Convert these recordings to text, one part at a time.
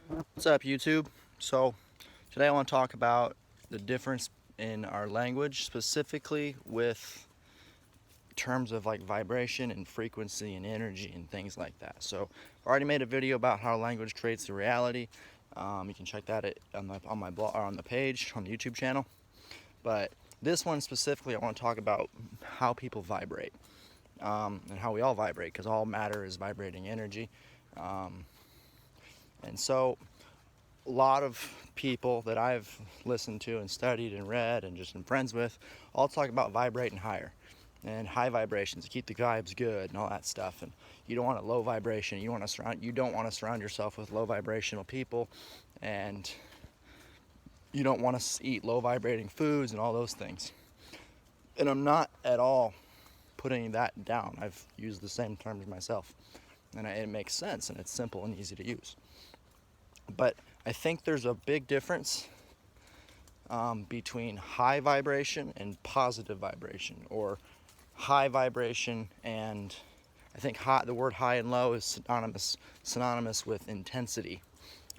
What's up, YouTube? So today I want to talk about the difference in our language, specifically with terms of like vibration and frequency and energy and things like that. So I already made a video about how language creates the reality. You can check that on my blog or on the page on the YouTube channel. But this one specifically, I want to talk about how people vibrate and how we all vibrate, because all matter is vibrating energy. And so a lot of people that I've listened to and studied and read and just been friends with all talk about vibrating higher and high vibrations to keep the vibes good and all that stuff. And you don't want a low vibration. You don't want to surround yourself with low vibrational people, and you don't want to eat low vibrating foods and all those things. And I'm not at all putting that down. I've used the same terms myself, and it makes sense, and it's simple and easy to use. But I think there's a big difference between high vibration and positive vibration, or high vibration and I think the word high and low is synonymous with intensity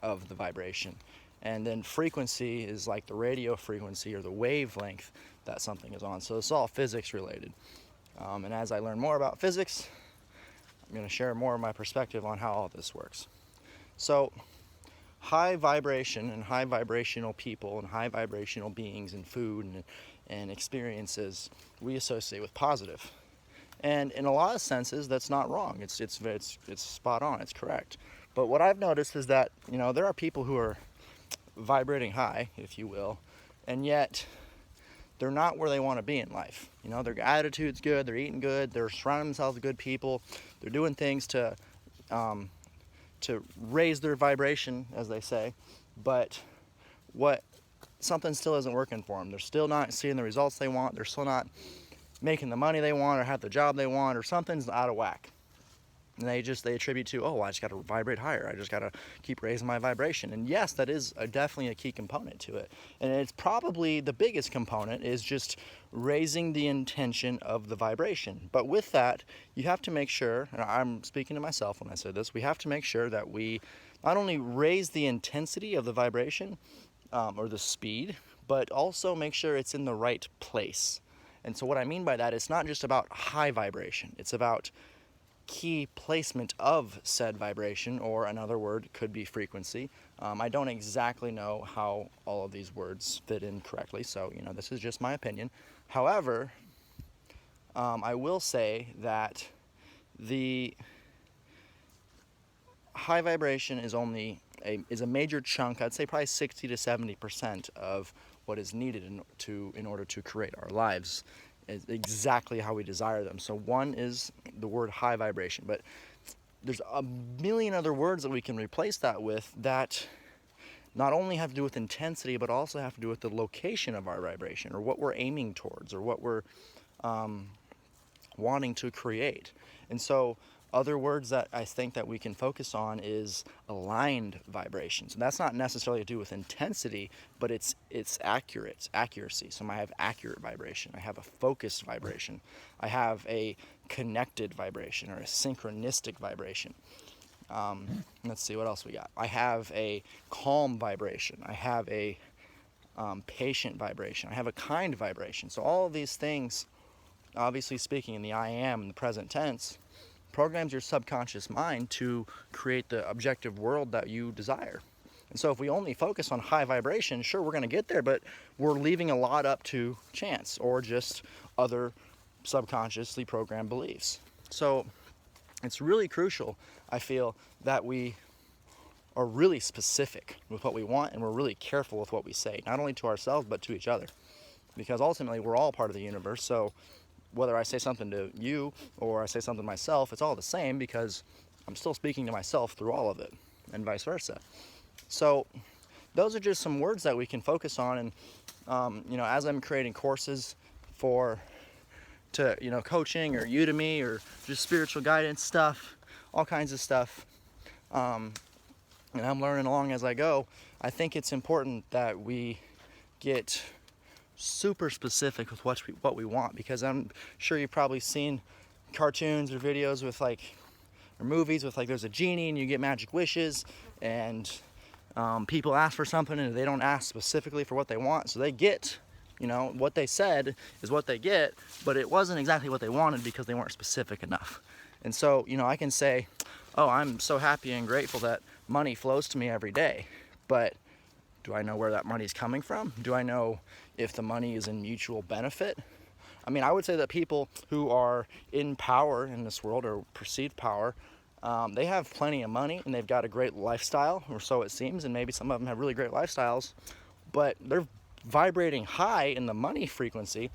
of the vibration. And then frequency is like the radio frequency or the wavelength that something is on. So it's all physics related. And as I learn more about physics, I'm going to share more of my perspective on how all this works. So high vibration and high vibrational people and high vibrational beings and food and experiences we associate with positive. And in a lot of senses, that's not wrong. It's spot on. It's correct. But what I've noticed is that, there are people who are vibrating high, if you will, and yet they're not where they want to be in life. Their attitude's good, they're eating good, they're surrounding themselves with good people, they're doing things to raise their vibration, as they say, but something still isn't working for them. They're still not seeing the results they want. They're still not making the money they want or have the job they want, or something's out of whack. And they attribute to, I just got to vibrate higher. I just got to keep raising my vibration. And yes, that is definitely a key component to it. And it's probably the biggest component is just raising the intention of the vibration. But with that, you have to make sure, and I'm speaking to myself when I say this, we have to make sure that we not only raise the intensity of the vibration or the speed, but also make sure it's in the right place. And so what I mean by that, it's not just about high vibration. It's about key placement of said vibration, or another word could be frequency. I don't exactly know how all of these words fit in correctly, so this is just my opinion. However, I will say that the high vibration is a major chunk. I'd say probably 60 to 70% of what is needed in order to create our lives exactly how we desire them. So one is the word high vibration, but there's a million other words that we can replace that with that not only have to do with intensity, but also have to do with the location of our vibration, or what we're aiming towards, or what we're wanting to create. And so other words that I think that we can focus on is aligned vibrations. And that's not necessarily to do with intensity, but it's accuracy. So I have accurate vibration. I have a focused vibration. I have a connected vibration, or a synchronistic vibration. Let's see what else we got. I have a calm vibration. I have a patient vibration. I have a kind vibration. So all of these things, obviously speaking in the I am, in the present tense, programs your subconscious mind to create the objective world that you desire. And so if we only focus on high vibration, sure, we're going to get there, but we're leaving a lot up to chance or just other subconsciously programmed beliefs. So it's really crucial, I feel, that we are really specific with what we want, and we're really careful with what we say, not only to ourselves but to each other, because ultimately we're all part of the universe. So whether I say something to you or I say something to myself, it's all the same, because I'm still speaking to myself through all of it, and vice versa. So those are just some words that we can focus on. And as I'm creating courses to coaching or Udemy or just spiritual guidance stuff, all kinds of stuff, and I'm learning along as I go, I think it's important that we get super specific with what we want, because I'm sure you've probably seen cartoons or videos with or movies with there's a genie and you get magic wishes, and People ask for something and they don't ask specifically for what they want, so they get, what they said is what they get, but it wasn't exactly what they wanted because they weren't specific enough. And so, I can say, oh, I'm so happy and grateful that money flows to me every day, but do I know where that money is coming from? Do I know if the money is in mutual benefit? I mean, I would say that people who are in power in this world, or perceived power, they have plenty of money and they've got a great lifestyle, or so it seems, and maybe some of them have really great lifestyles, but they're vibrating high in the money frequency,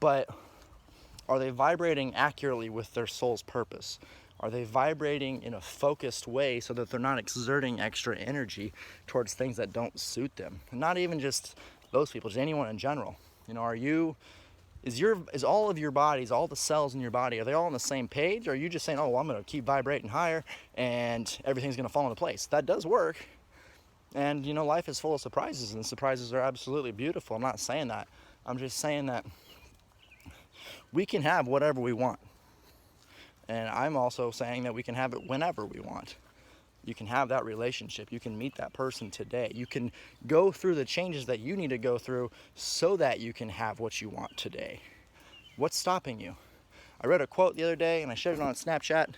but are they vibrating accurately with their soul's purpose? Are they vibrating in a focused way so that they're not exerting extra energy towards things that don't suit them? And not even just those people, just anyone in general. Is all of your bodies, all the cells in your body, are they all on the same page? Or are you just saying, oh, well, I'm going to keep vibrating higher and everything's going to fall into place? That does work. And, life is full of surprises, and surprises are absolutely beautiful. I'm not saying that. I'm just saying that we can have whatever we want. And I'm also saying that we can have it whenever we want. You can have that relationship. You can meet that person today. You can go through the changes that you need to go through so that you can have what you want today. What's stopping you? I read a quote the other day and I shared it on Snapchat.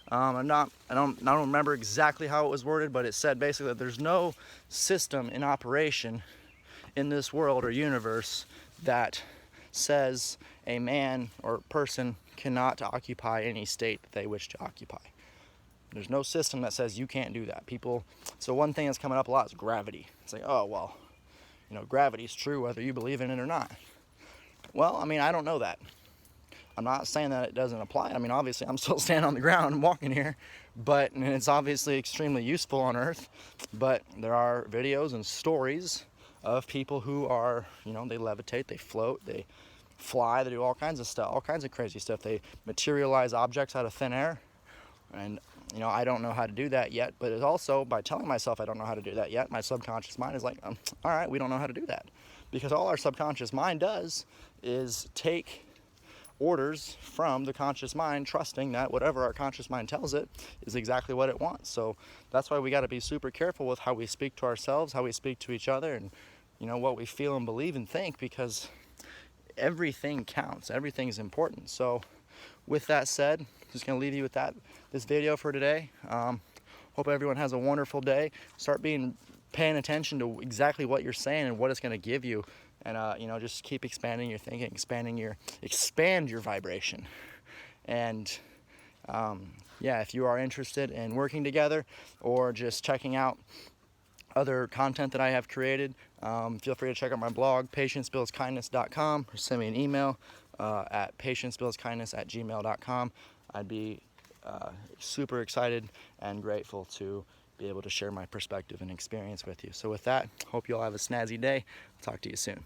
I don't remember exactly how it was worded, but it said basically that there's no system in operation in this world or universe that says a man or person cannot occupy any state that they wish to occupy. There's no system that says you can't do that. So one thing that's coming up a lot is gravity. It's like, oh, well, gravity's true whether you believe in it or not. Well, I mean, I don't know that. I'm not saying that it doesn't apply. I mean, obviously, I'm still standing on the ground and walking here, and it's obviously extremely useful on Earth, but there are videos and stories of people who are, they levitate, they float, they fly, they do all kinds of stuff, all kinds of crazy stuff. They materialize objects out of thin air, and I don't know how to do that yet, but it's also, by telling myself I don't know how to do that yet, my subconscious mind is like, all right, we don't know how to do that. Because all our subconscious mind does is take orders from the conscious mind, trusting that whatever our conscious mind tells it is exactly what it wants. So that's why we got to be super careful with how we speak to ourselves, how we speak to each other, and what we feel and believe and think, because everything counts, everything's important. So with that said, just going to leave you with this video for today. Hope everyone has a wonderful day. Start paying attention to exactly what you're saying and what it's going to give you, and just keep expanding your thinking, expand your vibration. And if you are interested in working together or just checking out other content that I have created, feel free to check out my blog, patiencebuildskindness.com, or send me an email at patiencebuildskindness@gmail.com. I'd be super excited and grateful to be able to share my perspective and experience with you. So with that, hope you all have a snazzy day. Talk to you soon.